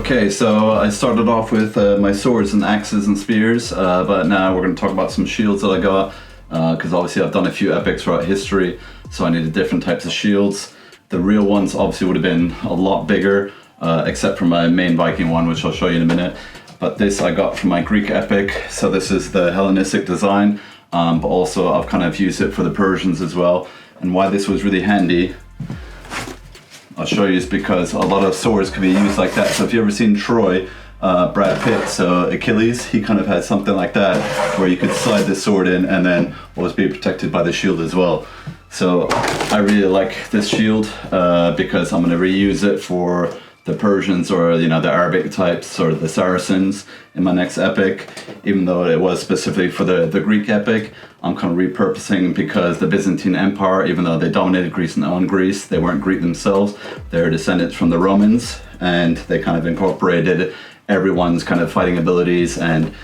Okay, so I started off with my swords and axes and spears, but now we're going to talk about some shields that I got, because obviously I've done a few epics throughout history, so I needed different types of shields. The real ones obviously would have been a lot bigger, except for my main Viking one, which I'll show you in a minute. But this I got from my Greek epic, so this is the Hellenistic design, but also I've kind of used it for the Persians as well. And why this was really handy, I'll show you, is because a lot of swords can be used like that. So if you ever seen Troy, Brad Pitt, so Achilles, he kind of had something like that where you could slide the sword in and then always be protected by the shield as well. So I really like this shield because I'm going to reuse it for the Persians, or the Arabic types, or the Saracens in my next epic. Even though it was specifically for the Greek epic, I'm kind of repurposing, because the Byzantine Empire, even though they dominated Greece and owned Greece, they weren't Greek themselves. They're descendants from the Romans, and they kind of incorporated everyone's kind of fighting abilities and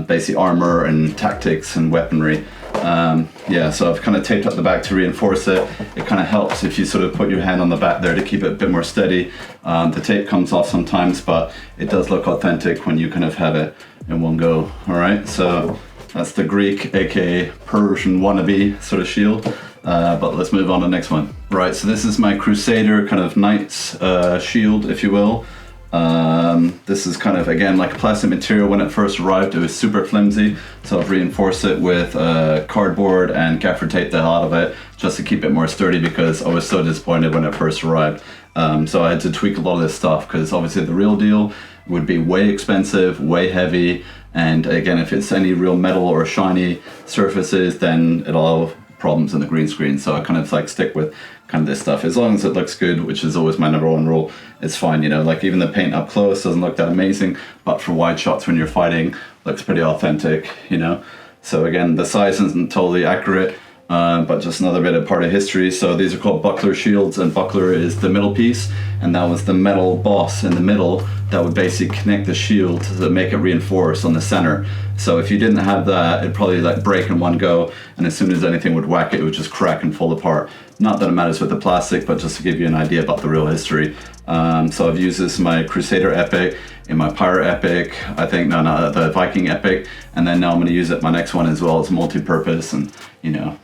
basic armor and tactics and weaponry. So I've kind of taped up the back to reinforce it. It kind of helps if you sort of put your hand on the back there to keep it a bit more steady. The tape comes off sometimes, but it does look authentic when you kind of have it in one go. All right, so that's the Greek, aka Persian wannabe sort of shield. But let's move on to the next one. Right, so this is my Crusader kind of knight's shield, if you will. This is kind of, again, like a plastic material. When it first arrived, it was super flimsy, so I've reinforced it with cardboard and gaffer taped the hell out of it just to keep it more sturdy, because I was so disappointed when it first arrived. So I had to tweak a lot of this stuff, because obviously the real deal would be way expensive, way heavy, and again, if it's any real metal or shiny surfaces, then it'll have problems in the green screen. So I kind of like stick with kind of this stuff. As long as it looks good, which is always my number one rule, it's fine. Like even the paint up close doesn't look that amazing, but for wide shots when you're fighting, looks pretty authentic, So again, the size isn't totally accurate, but just another bit of part of history. So these are called buckler shields, and buckler is the middle piece, and that was the metal boss in the middle that would basically connect the shield to make it reinforce on the center. So if you didn't have that, it'd probably like break in one go, and as soon as anything would whack it, it would just crack and fall apart. Not that it matters with the plastic, but just to give you an idea about the real history. So I've used this in my Crusader epic, in my Pirate epic, the Viking epic, and then now I'm going to use it in my next one as well as multi-purpose, and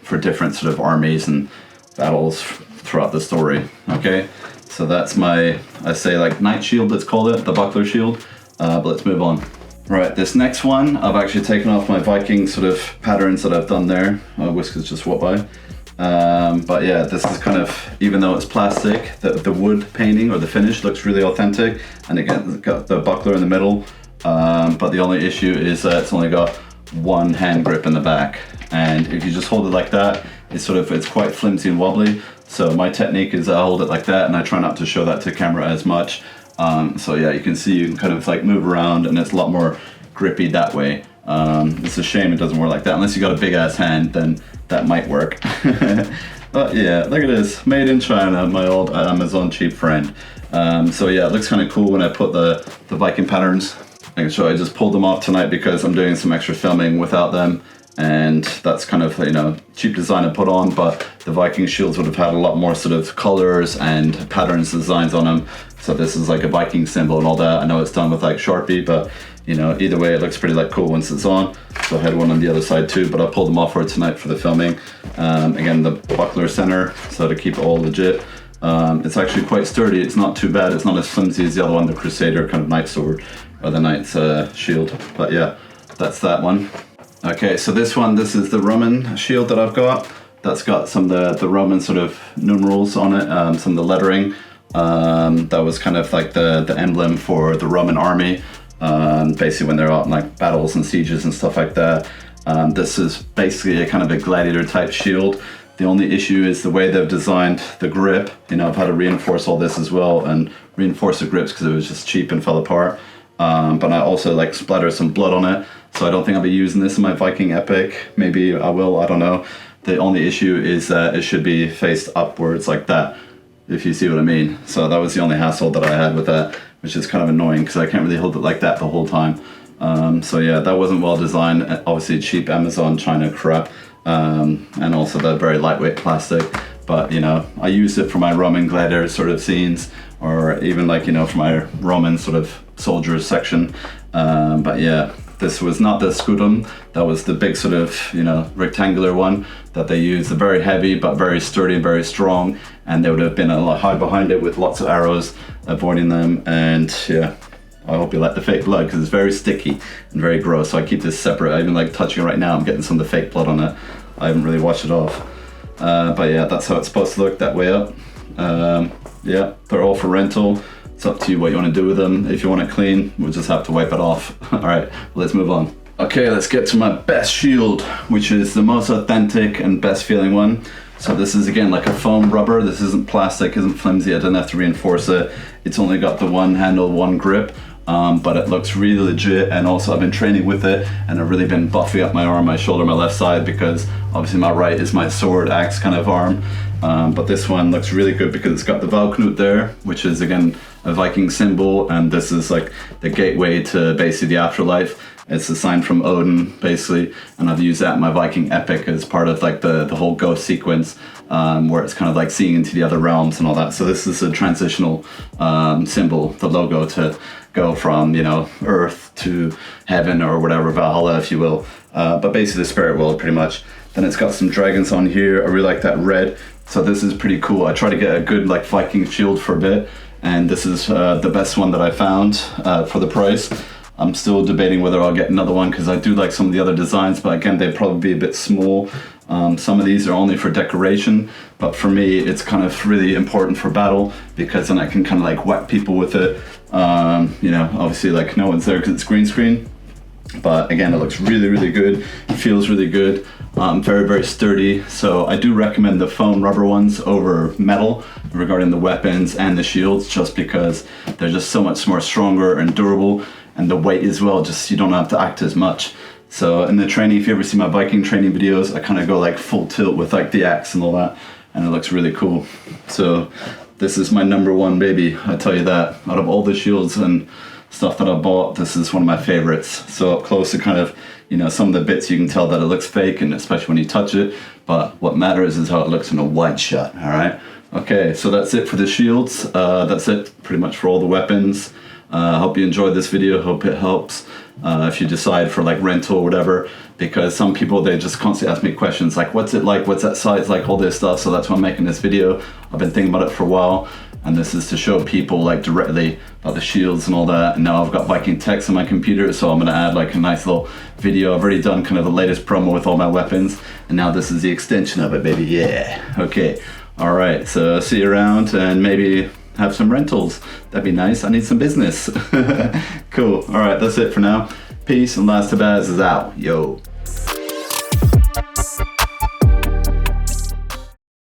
for different sort of armies and battles throughout the story. Okay, so that's my, I say like knight shield, let's call it, the buckler shield. But let's move on. Right, this next one, I've actually taken off my Viking sort of patterns that I've done there. Whiskers just walked by. But yeah, this is kind of, even though it's plastic, the wood painting or the finish looks really authentic, and again, it's got the buckler in the middle, but the only issue is that it's only got one hand grip in the back, and if you just hold it like that, it's quite flimsy and wobbly. So my technique is I hold it like that, and I try not to show that to camera as much. So yeah, you can see you can kind of like move around, and it's a lot more grippy that way. It's a shame it doesn't work like that. Unless you got a big ass hand, then that might work. But yeah, look at this, made in China, my old Amazon cheap friend. So yeah, it looks kind of cool when I put the Viking patterns. I just pulled them off tonight because I'm doing some extra filming without them, and that's kind of cheap design to put on. But the Viking shields would have had a lot more sort of colors and patterns, designs on them. So this is like a Viking symbol and all that. I know it's done with like Sharpie, but either way, it looks pretty like cool once it's on. So I had one on the other side too, but I pulled them off for tonight for the filming. Again, the buckler center, so to keep it all legit. It's actually quite sturdy. It's not too bad. It's not as flimsy as the other one, the Crusader kind of knight sword, or the knight's shield. But yeah, that's that one. Okay, so this is the Roman shield that I've got. That's got some of the Roman sort of numerals on it, some of the lettering. That was kind of like the emblem for the Roman army. Basically when they're out in like battles and sieges and stuff like that. This is basically a kind of a gladiator type shield. The only issue is the way they've designed the grip. I've had to reinforce all this as well, and reinforce the grips because it was just cheap and fell apart. But I also like splattered some blood on it, so I don't think I'll be using this in my Viking epic. Maybe I will, I don't know. The only issue is that it should be faced upwards like that, if you see what I mean. So that was the only hassle that I had with that, which is kind of annoying because I can't really hold it like that the whole time. So yeah, that wasn't well designed. Obviously cheap Amazon China crap, and also the very lightweight plastic. but you know, I use it for my Roman gladiator sort of scenes, or even like, you know, for my Roman sort of soldiers section. But yeah, this was not the scutum, that was the big sort of, you know, rectangular one that they use. They're very heavy but very sturdy and very strong, and they would have been a lot high behind it with lots of arrows avoiding them. And yeah, I hope you like the fake blood because it's very sticky and very gross, so I keep this separate. I even like touching it right now, I'm getting some of the fake blood on it. I haven't really washed it off. But yeah, that's how it's supposed to look, that way up. Yeah, they're all for rental. It's up to you what you want to do with them. If you want it clean, we'll just have to wipe it off. All right, let's move on. Okay, let's get to my best shield, which is the most authentic and best feeling one. So this is again like a foam rubber. This isn't plastic, isn't flimsy. I don't have to reinforce it. It's only got the one handle, one grip. But it looks really legit, and also I've been training with it, and I've really been buffing up my arm, my shoulder, my left side, because obviously my right is my sword axe kind of arm. But this one looks really good because it's got the Valknut there, which is again a Viking symbol, and this is like the gateway to basically the afterlife. It's a sign from Odin basically, and I've used that in my Viking epic as part of like the whole ghost sequence, where it's kind of like seeing into the other realms and all that. So this is a transitional symbol, the logo, to go from, you know, earth to heaven or whatever, Valhalla if you will, but basically the spirit world pretty much. Then it's got some dragons on here. I really like that red, so this is pretty cool. I try to get a good like Viking shield for a bit, and this is the best one that I found for the price. I'm still debating whether I'll get another one because I do like some of the other designs, but again, they'd probably be a bit small. Some of these are only for decoration, but for me it's kind of really important for battle, because then I can kind of like whack people with it. You know, obviously like no one's there because it's green screen, but again, it looks really, really good. It feels really good. Very, very sturdy. So I do recommend the foam rubber ones over metal regarding the weapons and the shields, just because they're just so much more stronger and durable, and the weight as well, just you don't have to act as much. So in the training, if you ever see my Viking training videos, I kind of go like full tilt with like the axe and all that, and it looks really cool. So this is my number one baby, I tell you that. Out of all the shields and stuff that I bought, this is one of my favorites. So up close, it kind of, you know, some of the bits you can tell that it looks fake, and especially when you touch it, but what matters is how it looks in a wide shot. All right, okay, so that's it for the shields. That's it pretty much for all the weapons. I hope you enjoyed this video. Hope it helps if you decide for like rental or whatever, because some people, they just constantly ask me questions like, what's it like, what's that size like, all this stuff. So that's why I'm making this video. I've been thinking about it for a while, and this is to show people like directly about the shields and all that. And now I've got Viking text on my computer, so I'm gonna add like a nice little video. I've already done kind of the latest promo with all my weapons, and now this is the extension of it, baby. Yeah, okay. All right, so see you around, and maybe have some rentals. That'd be nice. I need some business. Cool. All right, that's it for now. Peace, and Last Tabaz is out. Yo.